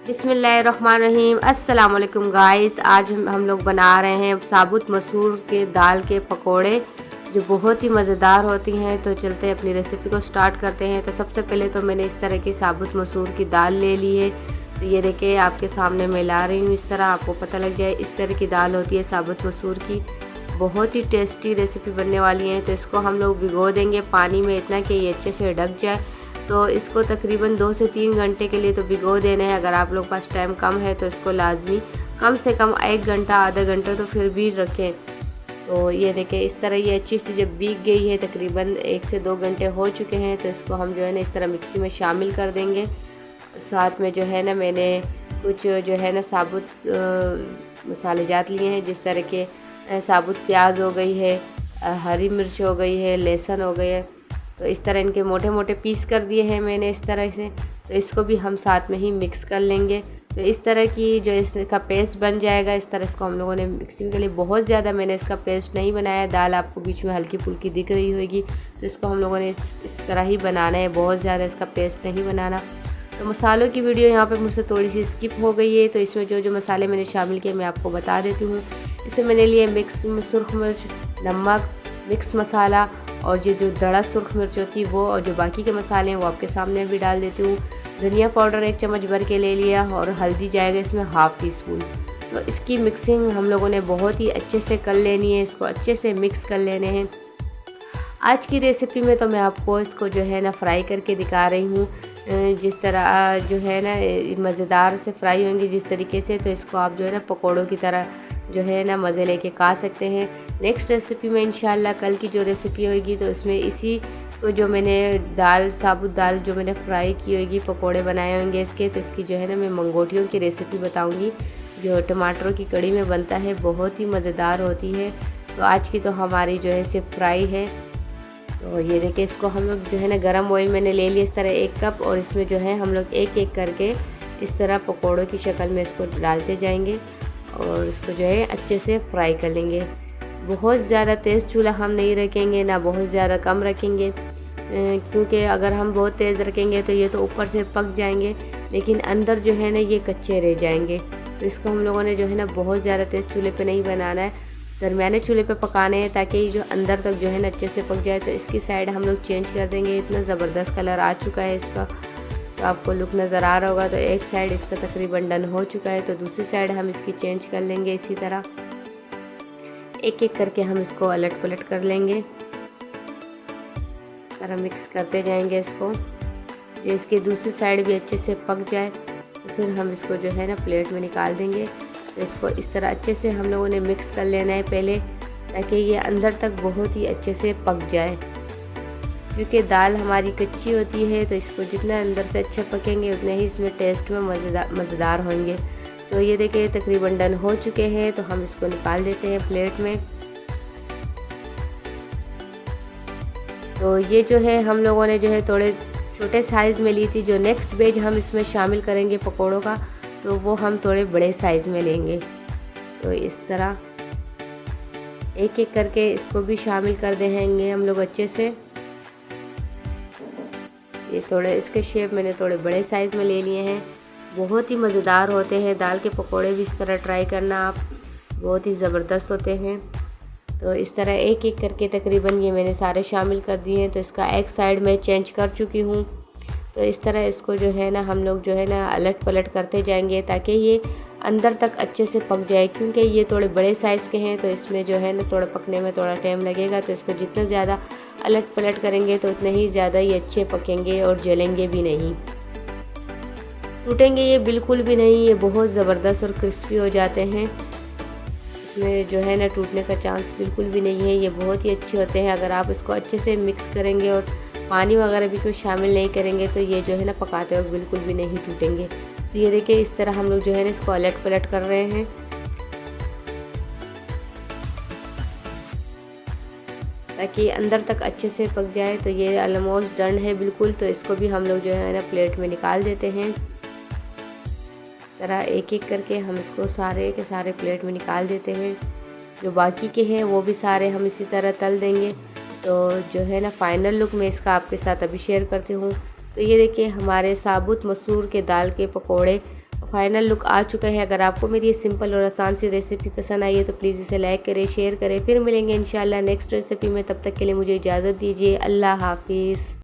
बिस्मिल्लाहिर्रहमानिर्रहीम। अस्सलाम वालेकुम गाइस। आज हम लोग बना रहे हैं साबुत मसूर के दाल के पकोड़े जो बहुत ही मज़ेदार होती हैं। तो चलते हैं अपनी रेसिपी को स्टार्ट करते हैं। तो सबसे पहले तो मैंने इस तरह की साबुत मसूर की दाल ले ली है। तो ये देखिए आपके सामने मैं ला रही हूँ, इस तरह आपको पता लग जाए। इस तरह की दाल होती है साबुत मसूर की, बहुत ही टेस्टी रेसिपी बनने वाली है। तो इसको हम लोग भिगो देंगे पानी में इतना कि ये अच्छे से ढक जाए। तो इसको तकरीबन 2 से 3 घंटे के लिए तो भिगो देना है। अगर आप लोग पास टाइम कम है तो इसको लाजमी कम से कम 1 घंटा आधा घंटा तो फिर भी रखें। तो ये देखें इस तरह ये अच्छी सी जब भीग गई है, तकरीबन 1 से 2 घंटे हो चुके हैं, तो इसको हम जो है ना इस तरह मिक्सी में शामिल कर देंगे। साथ में जो है ना मैंने कुछ जो है ना साबुत मसाले जात लिए हैं, जिस तरह के साबुत प्याज हो गई है, हरी मिर्च हो गई है, लहसुन हो गई है। तो इस तरह इनके मोटे मोटे पीस कर दिए हैं मैंने इस तरह से। तो इसको भी हम साथ में ही मिक्स कर लेंगे। तो इस तरह की जो इसका पेस्ट बन जाएगा, इस तरह इसको हम लोगों ने मिक्सिंग के लिए बहुत ज़्यादा मैंने इसका पेस्ट नहीं बनाया। दाल आपको बीच में हल्की फुल्की दिख रही होगी, तो इसको हम लोगों ने इस तरह ही बनाना है, बहुत ज़्यादा इसका पेस्ट नहीं बनाना। तो मसालों की वीडियो यहाँ पे मुझसे थोड़ी सी स्किप हो गई है। तो इसमें जो जो मसाले मैंने शामिल किए मैं आपको बता देती हूँ। इसमें मैंने लिए मिक्स सुरख मिर्च, नमक, मिक्स मसाला और ये जो दड़ा सुरख मिर्च होती है वो, और जो बाकी के मसाले हैं वो आपके सामने भी डाल देती हूँ। धनिया पाउडर 1 चम्मच भर के ले लिया, और हल्दी जाएगा इसमें ½ टीस्पून। तो इसकी मिक्सिंग हम लोगों ने बहुत ही अच्छे से कर लेनी है, इसको अच्छे से मिक्स कर लेने हैं। आज की रेसिपी में तो मैं आपको इसको जो है ना फ्राई करके दिखा रही हूँ, जिस तरह जो है ना मज़ेदार से फ्राई होंगी जिस तरीके से। तो इसको आप जो है ना पकौड़ों की तरह जो है ना मज़े लेके खा सकते हैं। नेक्स्ट रेसिपी में इंशाल्लाह कल की जो रेसिपी होगी तो इसमें इसी को जो मैंने साबुत दाल जो मैंने फ्राई की होगी, पकोड़े बनाए होंगे इसके, तो इसकी जो है ना मैं मंगोटियों की रेसिपी बताऊंगी जो टमाटरों की कड़ी में बनता है, बहुत ही मज़ेदार होती है। तो आज की तो हमारी जो है सिर्फ फ्राई है। तो ये देखिए इसको हम लोग जो है ना गरम ऑयल मैंने ले लिया इस तरह 1 कप, और इसमें जो है हम लोग एक एक करके इस तरह पकोड़ों की शक्ल में इसको डालते जाएंगे और इसको जो है अच्छे से फ्राई कर लेंगे। बहुत ज़्यादा तेज़ चूल्हा हम नहीं रखेंगे, ना बहुत ज़्यादा कम रखेंगे, क्योंकि अगर हम बहुत तेज़ रखेंगे तो ये तो ऊपर से पक जाएंगे, लेकिन अंदर जो है ना ये कच्चे रह जाएंगे। तो इसको हम लोगों ने जो है ना बहुत ज़्यादा तेज़ चूल्हे पे नहीं बनाना है, दरमियाने चूल्हे पे पकाने हैं, ताकि ये जो अंदर तक जो है ना अच्छे से पक जाए। तो इसकी साइड हम लोग चेंज कर देंगे। इतना ज़बरदस्त कलर आ चुका है इसका, तो आपको लुक नज़र आ रहा होगा। तो एक साइड इसका तकरीबन डन हो चुका है, तो दूसरी साइड हम इसकी चेंज कर लेंगे। इसी तरह एक एक करके हम इसको अलट पलट कर लेंगे, तरह मिक्स करते जाएंगे इसको। जो इसकी दूसरी साइड भी अच्छे से पक जाए तो फिर हम इसको जो है ना प्लेट में निकाल देंगे। तो इसको इस तरह अच्छे से हम लोगों ने मिक्स कर लेना है पहले, ताकि ये अंदर तक बहुत ही अच्छे से पक जाए, क्योंकि दाल हमारी कच्ची होती है। तो इसको जितना अंदर से अच्छे पकेंगे उतने ही इसमें टेस्ट में मज़ेदार होंगे। तो ये देखिए तकरीबन डन हो चुके हैं, तो हम इसको निकाल देते हैं प्लेट में। तो ये जो है हम लोगों ने जो है थोड़े छोटे साइज़ में ली थी। जो नेक्स्ट बैच हम इसमें शामिल करेंगे पकोड़ों का, तो वो हम थोड़े बड़े साइज़ में लेंगे। तो इस तरह एक एक करके इसको भी शामिल कर देंगे हम लोग अच्छे से। ये थोड़े इसके शेप मैंने थोड़े बड़े साइज़ में ले लिए हैं, बहुत ही मज़ेदार होते हैं दाल के पकोड़े भी। इस तरह ट्राई करना आप, बहुत ही ज़बरदस्त होते हैं। तो इस तरह एक एक करके तकरीबन ये मैंने सारे शामिल कर दिए हैं। तो इसका एक साइड मैं चेंज कर चुकी हूँ। तो इस तरह इसको जो है ना हम लोग जो है ना अलट पलट करते जाएंगे, ताकि ये अंदर तक अच्छे से पक जाए, क्योंकि ये थोड़े बड़े साइज़ के हैं। तो इसमें जो है ना थोड़ा पकने में थोड़ा टाइम लगेगा। तो इसको जितना ज़्यादा अलट पलट करेंगे तो उतने ही ज़्यादा ये अच्छे पकेंगे और जलेंगे भी नहीं, टूटेंगे ये बिल्कुल भी नहीं। ये बहुत ज़बरदस्त और क्रिस्पी हो जाते हैं, इसमें जो है ना टूटने का चांस बिल्कुल भी नहीं है। ये बहुत ही अच्छे होते हैं। अगर आप इसको अच्छे से मिक्स करेंगे और पानी वगैरह भी कोई शामिल नहीं करेंगे तो ये जो है ना पकाते वक्त बिल्कुल भी नहीं टूटेंगे। तो ये देखिए इस तरह हम लोग जो है ना इसको अलट पलट कर रहे हैं, ताकि अंदर तक अच्छे से पक जाए। तो ये ऑलमोस्ट डन है बिल्कुल। तो इसको भी हम लोग जो है ना प्लेट में निकाल देते हैं। तरह एक एक करके हम इसको सारे के सारे प्लेट में निकाल देते हैं। जो बाकी के हैं वो भी सारे हम इसी तरह तल देंगे। तो जो है ना फाइनल लुक मैं इसका आपके साथ अभी शेयर करती हूँ। तो ये देखिए हमारे साबुत मसूर के दाल के पकोड़े फाइनल लुक आ चुका है। अगर आपको मेरी ये सिंपल और आसान सी रेसिपी पसंद आई है तो प्लीज़ इसे लाइक करें, शेयर करें। फिर मिलेंगे इंशाल्लाह नेक्स्ट रेसिपी में, तब तक के लिए मुझे इजाज़त दीजिए। अल्लाह हाफिज़।